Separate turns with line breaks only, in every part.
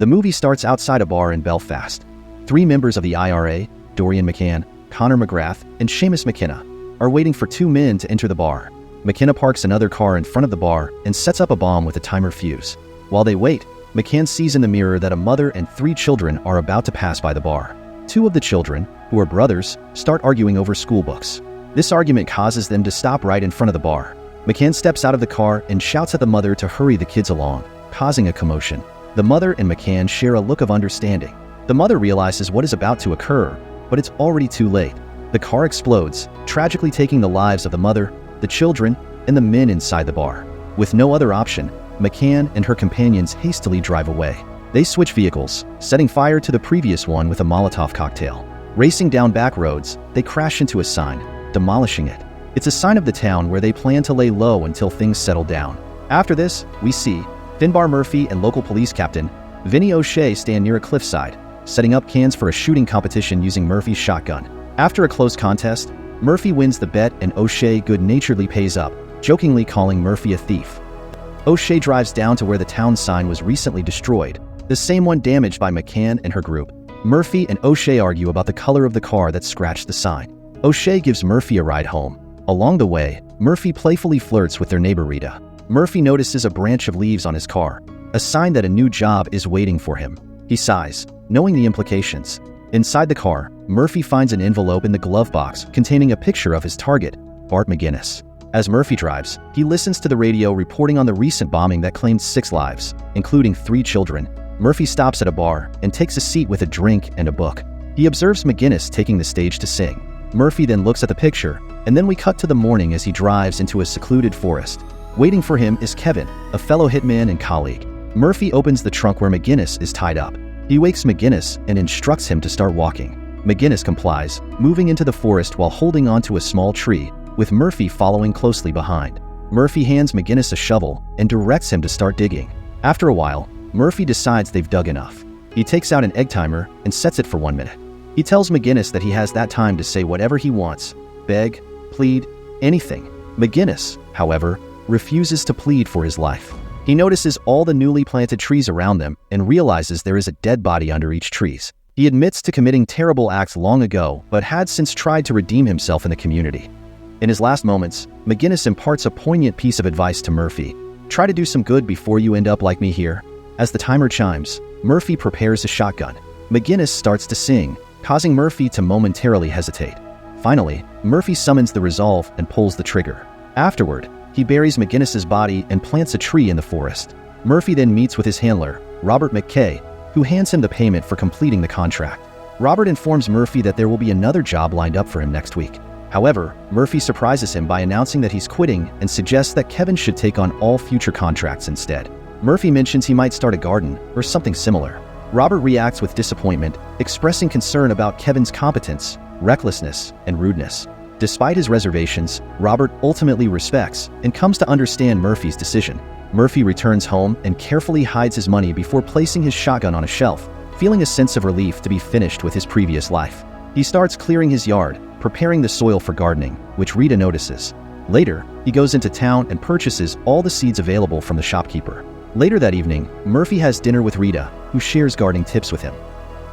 The movie starts outside a bar in Belfast. 3 members of the IRA, Dorian McCann, Connor McGrath, and Seamus McKenna, are waiting for 2 men to enter the bar. McKenna parks another car in front of the bar and sets up a bomb with a timer fuse. While they wait, McCann sees in the mirror that a mother and 3 children are about to pass by the bar. 2 of the children, who are brothers, start arguing over school books. This argument causes them to stop right in front of the bar. McCann steps out of the car and shouts at the mother to hurry the kids along, causing a commotion. The mother and McCann share a look of understanding. The mother realizes what is about to occur, but it's already too late. The car explodes, tragically taking the lives of the mother, the children, and the men inside the bar. With no other option, McCann and her companions hastily drive away. They switch vehicles, setting fire to the previous one with a Molotov cocktail. Racing down back roads, they crash into a sign, demolishing it. It's a sign of the town where they plan to lay low until things settle down. After this, we see Finbar Murphy and local police captain Vinny O'Shea stand near a cliffside, setting up cans for a shooting competition using Murphy's shotgun. After a close contest, Murphy wins the bet and O'Shea good-naturedly pays up, jokingly calling Murphy a thief. O'Shea drives down to where the town sign was recently destroyed, the same one damaged by McCann and her group. Murphy and O'Shea argue about the color of the car that scratched the sign. O'Shea gives Murphy a ride home. Along the way, Murphy playfully flirts with their neighbor Rita. Murphy notices a branch of leaves on his car, a sign that a new job is waiting for him. He sighs, knowing the implications. Inside the car, Murphy finds an envelope in the glove box containing a picture of his target, Bart McGinness. As Murphy drives, he listens to the radio reporting on the recent bombing that claimed 6 lives, including 3 children. Murphy stops at a bar and takes a seat with a drink and a book. He observes McGinness taking the stage to sing. Murphy then looks at the picture, and then we cut to the morning as he drives into a secluded forest. Waiting for him is Kevin, a fellow hitman and colleague. Murphy opens the trunk where McGinness is tied up. He wakes McGinness and instructs him to start walking. McGinness complies, moving into the forest while holding onto a small tree, with Murphy following closely behind. Murphy hands McGinness a shovel and directs him to start digging. After a while, Murphy decides they've dug enough. He takes out an egg timer and sets it for 1 minute. He tells McGinness that he has that time to say whatever he wants, beg, plead, anything. McGinness, however, refuses to plead for his life. He notices all the newly planted trees around them and realizes there is a dead body under each tree. He admits to committing terrible acts long ago, but had since tried to redeem himself in the community. In his last moments, McGinness imparts a poignant piece of advice to Murphy. Try to do some good before you end up like me here. As the timer chimes, Murphy prepares a shotgun. McGinness starts to sing, causing Murphy to momentarily hesitate. Finally, Murphy summons the resolve and pulls the trigger. Afterward, he buries McGinness's body and plants a tree in the forest. Murphy then meets with his handler, Robert McKay, who hands him the payment for completing the contract. Robert informs Murphy that there will be another job lined up for him next week. However, Murphy surprises him by announcing that he's quitting and suggests that Kevin should take on all future contracts instead. Murphy mentions he might start a garden or something similar. Robert reacts with disappointment, expressing concern about Kevin's competence, recklessness, and rudeness. Despite his reservations, Robert ultimately respects and comes to understand Murphy's decision. Murphy returns home and carefully hides his money before placing his shotgun on a shelf, feeling a sense of relief to be finished with his previous life. He starts clearing his yard, preparing the soil for gardening, which Rita notices. Later, he goes into town and purchases all the seeds available from the shopkeeper. Later that evening, Murphy has dinner with Rita, who shares gardening tips with him.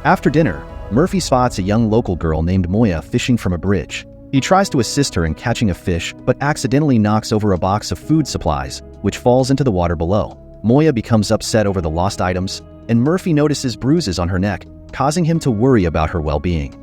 After dinner, Murphy spots a young local girl named Moya fishing from a bridge. He tries to assist her in catching a fish, but accidentally knocks over a box of food supplies, which falls into the water below. Moya becomes upset over the lost items, and Murphy notices bruises on her neck, causing him to worry about her well-being.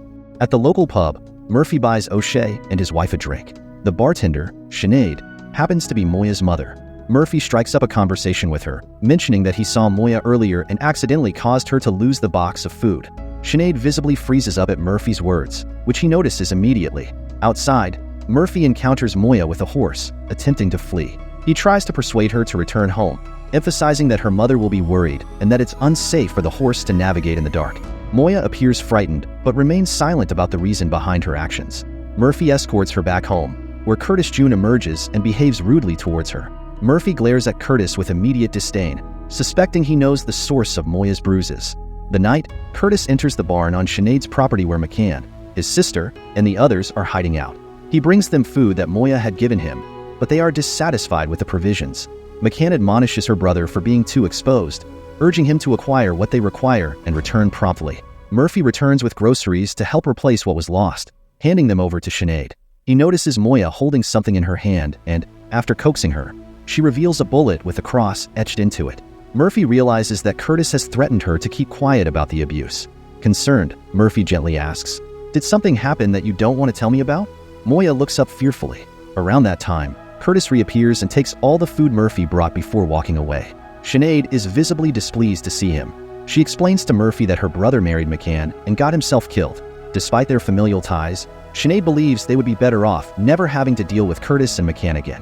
At the local pub, Murphy buys O'Shea and his wife a drink. The bartender, Sinead, happens to be Moya's mother. Murphy strikes up a conversation with her, mentioning that he saw Moya earlier and accidentally caused her to lose the box of food. Sinead visibly freezes up at Murphy's words, which he notices immediately. Outside, Murphy encounters Moya with a horse, attempting to flee. He tries to persuade her to return home, emphasizing that her mother will be worried and that it's unsafe for the horse to navigate in the dark. Moya appears frightened, but remains silent about the reason behind her actions. Murphy escorts her back home, where Curtis June emerges and behaves rudely towards her. Murphy glares at Curtis with immediate disdain, suspecting he knows the source of Moya's bruises. The night, Curtis enters the barn on Sinead's property where McCann, his sister, and the others are hiding out. He brings them food that Moya had given him, but they are dissatisfied with the provisions. McCann admonishes her brother for being too exposed, urging him to acquire what they require and return promptly. Murphy returns with groceries to help replace what was lost, handing them over to Sinead. He notices Moya holding something in her hand and, after coaxing her, she reveals a bullet with a cross etched into it. Murphy realizes that Curtis has threatened her to keep quiet about the abuse. Concerned, Murphy gently asks, "Did something happen that you don't want to tell me about?" Moya looks up fearfully. Around that time, Curtis reappears and takes all the food Murphy brought before walking away. Sinead is visibly displeased to see him. She explains to Murphy that her brother married McAn and got himself killed. Despite their familial ties, Sinead believes they would be better off never having to deal with Curtis and McAn again.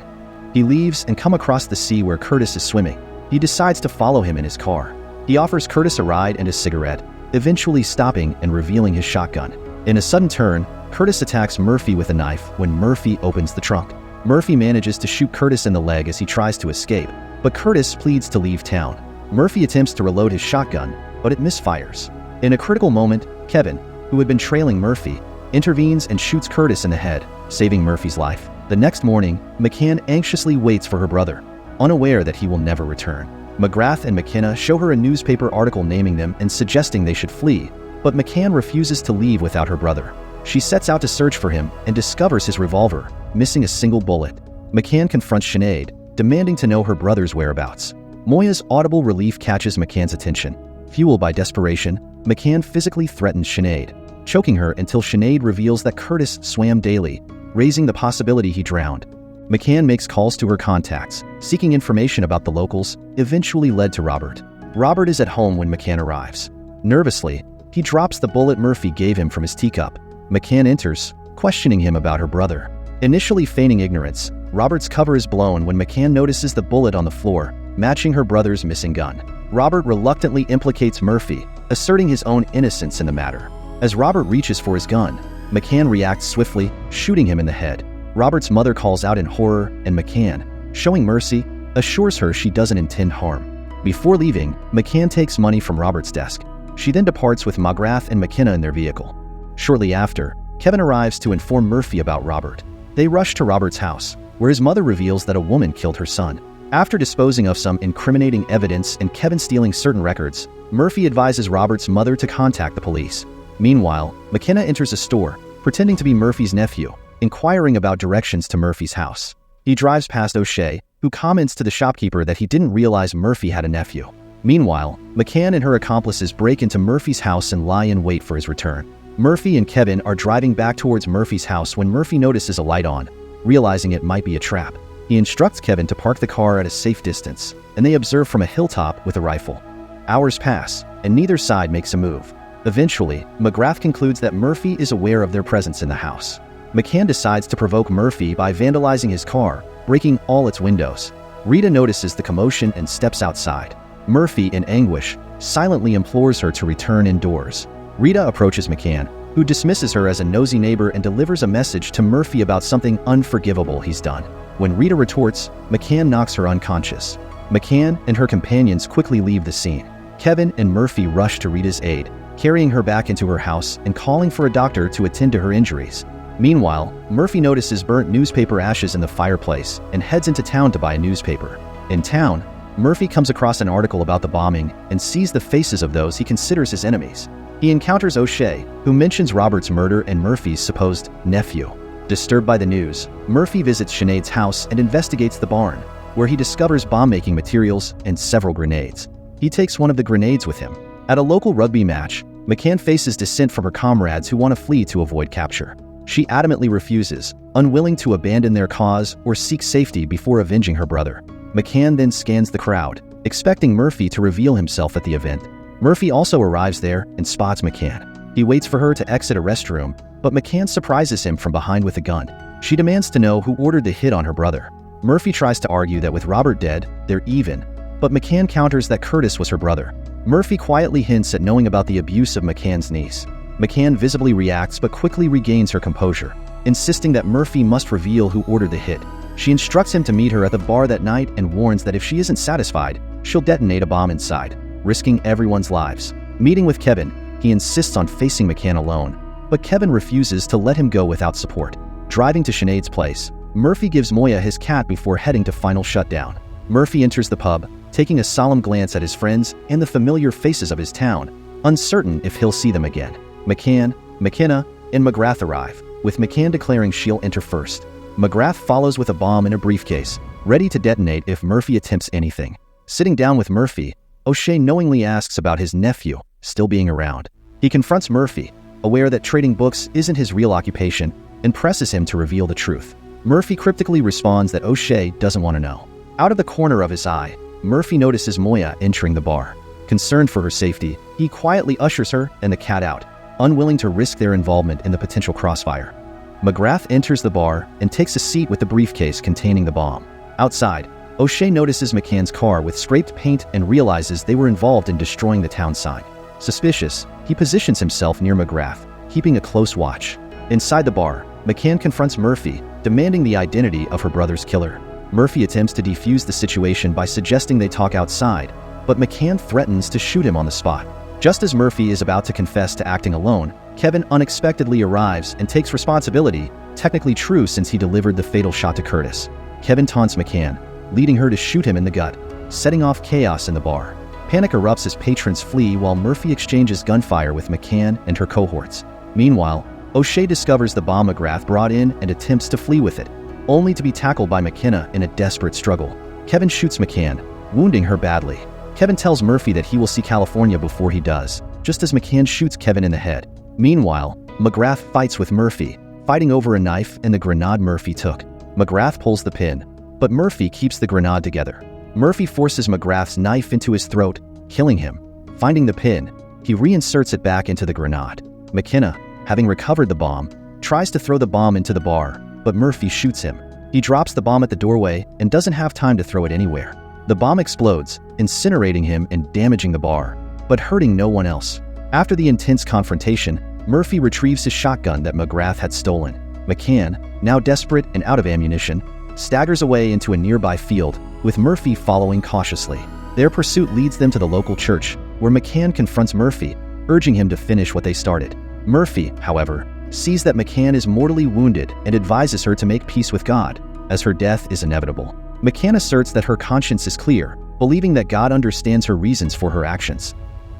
He leaves and come across the sea where Curtis is swimming. He decides to follow him in his car. He offers Curtis a ride and a cigarette, eventually stopping and revealing his shotgun. In a sudden turn, Curtis attacks Murphy with a knife when Murphy opens the trunk. Murphy manages to shoot Curtis in the leg as he tries to escape, but Curtis pleads to leave town. Murphy attempts to reload his shotgun, but it misfires. In a critical moment, Kevin, who had been trailing Murphy, intervenes and shoots Curtis in the head, saving Murphy's life. The next morning, McAn anxiously waits for her brother, unaware that he will never return. McGrath and McKenna show her a newspaper article naming them and suggesting they should flee, but McAn refuses to leave without her brother. She sets out to search for him and discovers his revolver, missing a single bullet. McAn confronts Sinead, demanding to know her brother's whereabouts. Moya's audible relief catches McAn's attention. Fueled by desperation, McAn physically threatens Sinead, choking her until Sinead reveals that Curtis swam daily, raising the possibility he drowned. McAn makes calls to her contacts, seeking information about the locals, eventually led to Robert. Robert is at home when McAn arrives. Nervously, he drops the bullet Murphy gave him from his teacup. McAn enters, questioning him about her brother. Initially feigning ignorance, Robert's cover is blown when McAn notices the bullet on the floor, matching her brother's missing gun. Robert reluctantly implicates Murphy, asserting his own innocence in the matter. As Robert reaches for his gun, McAn reacts swiftly, shooting him in the head. Robert's mother calls out in horror, and McAn, showing mercy, assures her she doesn't intend harm. Before leaving, McAn takes money from Robert's desk. She then departs with McGrath and McKenna in their vehicle. Shortly after, Kevin arrives to inform Murphy about Robert. They rush to Robert's house, where his mother reveals that a woman killed her son. After disposing of some incriminating evidence and Kevin stealing certain records, Murphy advises Robert's mother to contact the police. Meanwhile, McKenna enters a store, pretending to be Murphy's nephew, inquiring about directions to Murphy's house. He drives past O'Shea, who comments to the shopkeeper that he didn't realize Murphy had a nephew. Meanwhile, McAn and her accomplices break into Murphy's house and lie in wait for his return. Murphy and Kevin are driving back towards Murphy's house when Murphy notices a light on, realizing it might be a trap. He instructs Kevin to park the car at a safe distance, and they observe from a hilltop with a rifle. Hours pass, and neither side makes a move. Eventually, McGrath concludes that Murphy is aware of their presence in the house. McAn decides to provoke Murphy by vandalizing his car, breaking all its windows. Rita notices the commotion and steps outside. Murphy, in anguish, silently implores her to return indoors. Rita approaches McAn, who dismisses her as a nosy neighbor and delivers a message to Murphy about something unforgivable he's done. When Rita retorts, McAn knocks her unconscious. McAn and her companions quickly leave the scene. Kevin and Murphy rush to Rita's aid, carrying her back into her house and calling for a doctor to attend to her injuries. Meanwhile, Murphy notices burnt newspaper ashes in the fireplace and heads into town to buy a newspaper. In town, Murphy comes across an article about the bombing and sees the faces of those he considers his enemies. He encounters O'Shea, who mentions Robert's murder and Murphy's supposed nephew. Disturbed by the news, Murphy visits Sinead's house and investigates the barn, where he discovers bomb-making materials and several grenades. He takes one of the grenades with him. At a local rugby match, McAn faces dissent from her comrades who want to flee to avoid capture. She adamantly refuses, unwilling to abandon their cause or seek safety before avenging her brother. McAn then scans the crowd, expecting Murphy to reveal himself at the event. Murphy also arrives there and spots McAn. He waits for her to exit a restroom, but McAn surprises him from behind with a gun. She demands to know who ordered the hit on her brother. Murphy tries to argue that with Robert dead, they're even, but McAn counters that Curtis was her brother. Murphy quietly hints at knowing about the abuse of McAn's niece. McAn visibly reacts but quickly regains her composure, insisting that Murphy must reveal who ordered the hit. She instructs him to meet her at the bar that night and warns that if she isn't satisfied, she'll detonate a bomb inside, risking everyone's lives. Meeting with Kevin, he insists on facing McAn alone, but Kevin refuses to let him go without support. Driving to Sinead's place, Murphy gives Moya his cat before heading to final shutdown. Murphy enters the pub, taking a solemn glance at his friends and the familiar faces of his town, uncertain if he'll see them again. McAn, McKenna, and McGrath arrive, with McAn declaring she'll enter first. McGrath follows with a bomb in a briefcase, ready to detonate if Murphy attempts anything. Sitting down with Murphy, O'Shea knowingly asks about his nephew still being around. He confronts Murphy, aware that trading books isn't his real occupation, and presses him to reveal the truth. Murphy cryptically responds that O'Shea doesn't want to know. Out of the corner of his eye, Murphy notices Moya entering the bar. Concerned for her safety, he quietly ushers her and the cat out, unwilling to risk their involvement in the potential crossfire. McGrath enters the bar and takes a seat with the briefcase containing the bomb. Outside, O'Shea notices McAn's car with scraped paint and realizes they were involved in destroying the town sign. Suspicious, he positions himself near McGrath, keeping a close watch. Inside the bar, McAn confronts Murphy, demanding the identity of her brother's killer. Murphy attempts to defuse the situation by suggesting they talk outside, but McAn threatens to shoot him on the spot. Just as Murphy is about to confess to acting alone, Kevin unexpectedly arrives and takes responsibility, technically true since he delivered the fatal shot to Curtis. Kevin taunts McAn, leading her to shoot him in the gut, setting off chaos in the bar. Panic erupts as patrons flee while Murphy exchanges gunfire with McAn and her cohorts. Meanwhile, O'Shea discovers the bomb McGrath brought in and attempts to flee with it, only to be tackled by McKenna in a desperate struggle. Kevin shoots McAn, wounding her badly. Kevin tells Murphy that he will see California before he does, just as McAn shoots Kevin in the head. Meanwhile, McGrath fights with Murphy, fighting over a knife and the grenade Murphy took. McGrath pulls the pin, but Murphy keeps the grenade together. Murphy forces McGrath's knife into his throat, killing him. Finding the pin, he reinserts it back into the grenade. McKenna, having recovered the bomb, tries to throw the bomb into the bar, but Murphy shoots him. He drops the bomb at the doorway and doesn't have time to throw it anywhere. The bomb explodes, incinerating him and damaging the bar, but hurting no one else. After the intense confrontation, Murphy retrieves his shotgun that McGrath had stolen. McAn, now desperate and out of ammunition, staggers away into a nearby field, with Murphy following cautiously. Their pursuit leads them to the local church, where McAn confronts Murphy, urging him to finish what they started. Murphy, however, sees that McAn is mortally wounded and advises her to make peace with God, as her death is inevitable. McAn asserts that her conscience is clear, believing that God understands her reasons for her actions.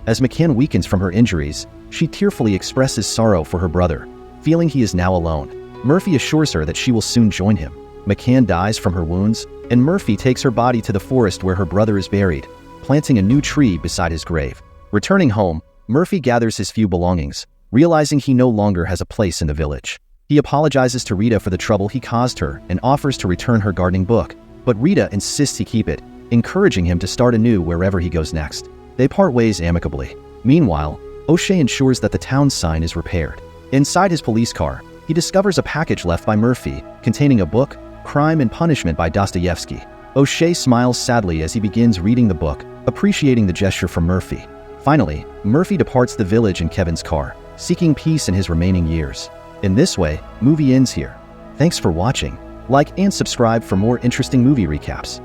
As McAn weakens from her injuries, she tearfully expresses sorrow for her brother, feeling he is now alone. Murphy assures her that she will soon join him. McAn dies from her wounds, and Murphy takes her body to the forest where her brother is buried, planting a new tree beside his grave. Returning home, Murphy gathers his few belongings, realizing he no longer has a place in the village. He apologizes to Rita for the trouble he caused her and offers to return her gardening book, but Rita insists he keep it, encouraging him to start anew wherever he goes next. They part ways amicably. Meanwhile, O'Shea ensures that the town sign is repaired. Inside his police car, he discovers a package left by Murphy, containing a book, Crime and Punishment by Dostoevsky. O'Shea smiles sadly as he begins reading the book, appreciating the gesture from Murphy. Finally, Murphy departs the village in Kevin's car, seeking peace in his remaining years. In this way, movie ends here. Thanks for watching. Like and subscribe for more interesting movie recaps.